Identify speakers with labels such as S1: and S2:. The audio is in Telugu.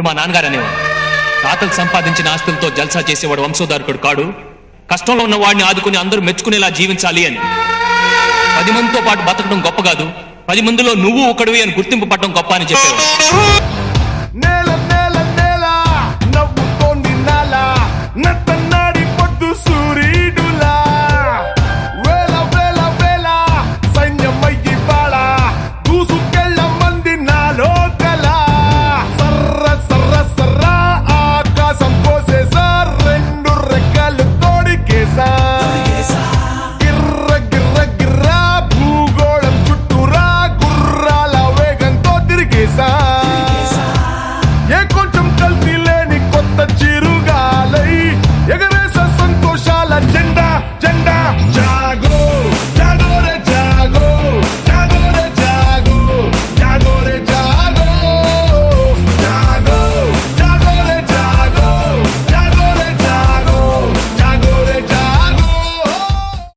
S1: మా నాన్నగారు అనేవాడు, తాతలు సంపాదించిన ఆస్తులతో జల్సా చేసేవాడు వంశోధారకుడు కాడు, కష్టంలో ఉన్న వాడిని ఆదుకుని అందరూ మెచ్చుకునేలా జీవించాలి అని. 10 మందితో పాటు బతకడం గొప్ప కాదు, 10 మందిలో నువ్వు ఒకడివి అని గుర్తింపు పడడం గొప్ప అని చెప్పేవాడు.